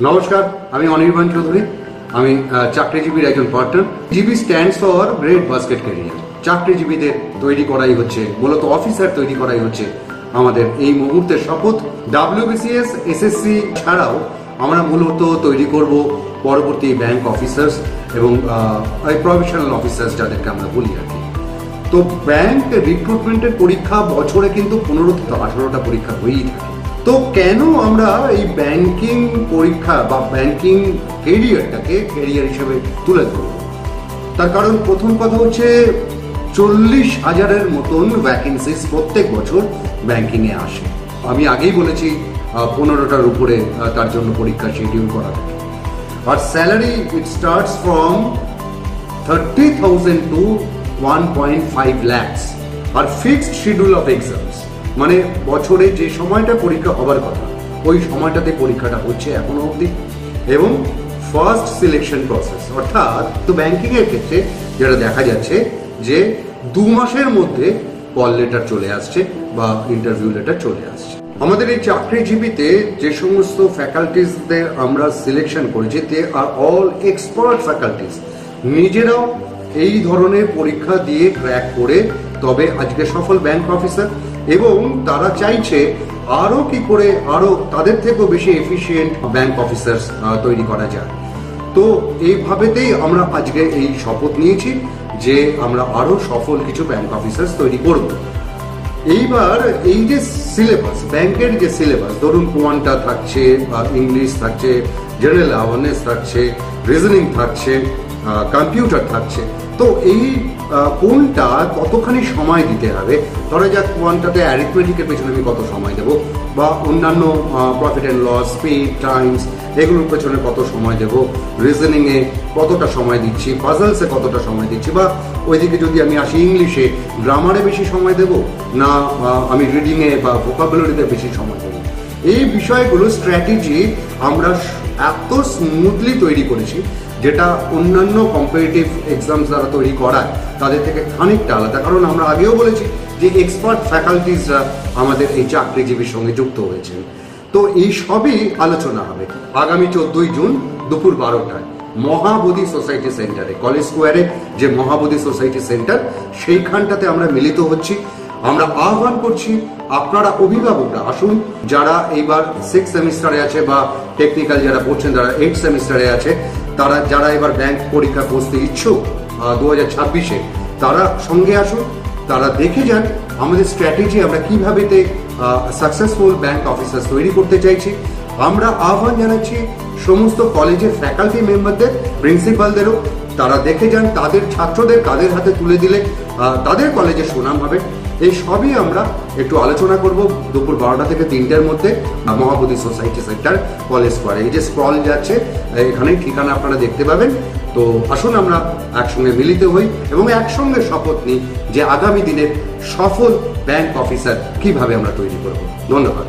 নমস্কার, আমি অনির্বাণ চৌধুরী। আমি চাকরিজীবীর একজন partner. GB stands for great basket career. চাকরিজীবীদের তৈরি করাই হচ্ছে, মূলত অফিসার তৈরি করাই হচ্ছে আমাদের এই মুহূর্তের শপথ। WBCS SSC ছাড়াও আমরা মূলত তৈরি করব পরবর্তী ব্যাংক অফিসার্স এবং প্রফেশনাল অফিসার্স যাদেরকে আমরা বলি আর কি। তো ব্যাংক রিক্রুটমেন্টের পরীক্ষা বছরে কিন্তু 15 থেকে 18টা পরীক্ষা হয়েই থাকে। তো কেন আমরা এই ব্যাংকিং পরীক্ষা বা ব্যাংকিং ক্যারিয়ার হিসেবে তুলে ধরব? তার কারণ প্রথম কথা হচ্ছে 40,000-এর মতন ভ্যাকেন্সিস প্রত্যেক বছর ব্যাংকিংয়ে আসে। আমি আগেই বলেছি 15টার উপরে তার জন্য পরীক্ষা শিডিউল করা থাকে। আর salary it starts from 30,000 to 1.5 lakhs আর ফিক্সড শিডিউল অফ এক্সামস, মানে বছরে যে সময়টা পরীক্ষা হবার কথা ওই সময়টাতে পরীক্ষাটা হচ্ছে এখনো অবধি। এবং ফার্স্ট সিলেকশন প্রসেস, অর্থাৎ তো ব্যাংকিং এর ক্ষেত্রে যেটা দেখা যাচ্ছে যে 2 মাসের মধ্যে কল লেটার চলে আসছে বা ইন্টারভিউ লেটার চলে আসছে। আমাদের এই চাকরিজীবীতে যে সমস্ত ফ্যাকাল্টিসদের আমরা সিলেকশন করেছি দে আর অল এক্সপার্ট ফ্যাকাল্টিস, নিজেরাও এই ধরনের পরীক্ষা দিয়ে ক্র্যাক করে তবে আজকে সফল ব্যাংক অফিসার, এবং তারা চাইছে আরো কি করে আরো তাদের থেকেও বেশি এফিশিয়েন্ট ব্যাংক অফিসার তৈরি করা যায়। তো এইভাবেতেই আমরা আজকে এই শপথ নিয়েছি যে আমরা আরো সফল কিছু ব্যাংক অফিসার তৈরি করব। এইবার এই যে সিলেবাস, ব্যাংকের যে সিলেবাস, ধরুন কোয়ান্টা থাকছে, ইংলিশ থাকছে, জেনারেল অ্যাওয়ারনেস থাকছে, রিজনিং থাকছে, কম্পিউটার থাকছে। তো এই কোনটা কতখানি সময় দিতে হবে, ধরা যাক কোয়ান্টাতে অ্যারিথমেটিকের পেছনে আমি কত সময় দেবো, বা অন্যান্য profit and loss, speed, times, এগুলোর পেছনে কত সময় দেবো, রিজনিংয়ে কতটা সময় দিচ্ছি, পাজলসে কতটা সময় দিচ্ছি, বা ওইদিকে যদি আমি আসি ইংলিশে গ্রামারে বেশি সময় দেব না আমি রিডিংয়ে বা ভোকাবুলারিতে বেশি সময় দেবো। এই বিষয়গুলো স্ট্র্যাটেজি আমরা এত স্মুথলি তৈরি করেছি যেটা অন্যান্য কম্পিটিটিভ এক্সামস দ্বারা তৈরি করায় তাদের থেকে খানিকটা আলাদা। কারণ আমরা আগেও বলেছি যে এক্সপার্ট ফ্যাকাল্টিসরা আমাদের এই চাকরিজীবীর সঙ্গে যুক্ত হয়েছেন। তো এই সবই আলোচনা হবে আগামী 14ই জুন দুপুর 12টায় মহাবোধি সোসাইটি সেন্টারে, কলেজ স্কোয়ারে যে মহাবোধি সোসাইটি সেন্টার, সেইখানটাতে আমরা মিলিত হচ্ছি। আমরা আহ্বান করছি আপনারা অভিভাবকরা আসুন, যারা এইবার 6 সেমিস্টারে আছে বা টেকনিক্যাল যারা পড়ছেন তারা 8 সেমিস্টারে আছে, তারা যারা এবার ব্যাংক পরীক্ষা বসতে ইচ্ছুক 2026-এ, তারা সঙ্গে আসুন, তারা দেখে যান আমাদের স্ট্র্যাটেজি আমরা কিভাবে সাকসেসফুল ব্যাংক অফিসার তৈরি করতে চাইছি। আমরা আহ্বান জানাচ্ছি সমস্ত কলেজের ফ্যাকাল্টি মেম্বারদের, প্রিন্সিপালদেরও, তারা দেখে যান তাদের ছাত্রদের কাদের হাতে তুলে দিলে তাদের কলেজের সুনাম হবে। এই সবই আমরা একটু আলোচনা করব দুপুর 12টা থেকে 3টার মধ্যে মহাবোধি সোসাইটি সেন্টার, কলেজ স্কোয়ারে। এই যে স্ক্রল যাচ্ছে এখানে ঠিকানা আপনারা দেখতে পাবেন। তো আসুন আমরা একসঙ্গে মিলিত হই এবং একসঙ্গে শপথ নিই যে আগামী দিনের সফল ব্যাংক অফিসার কিভাবে আমরা তৈরি করব। ধন্যবাদ।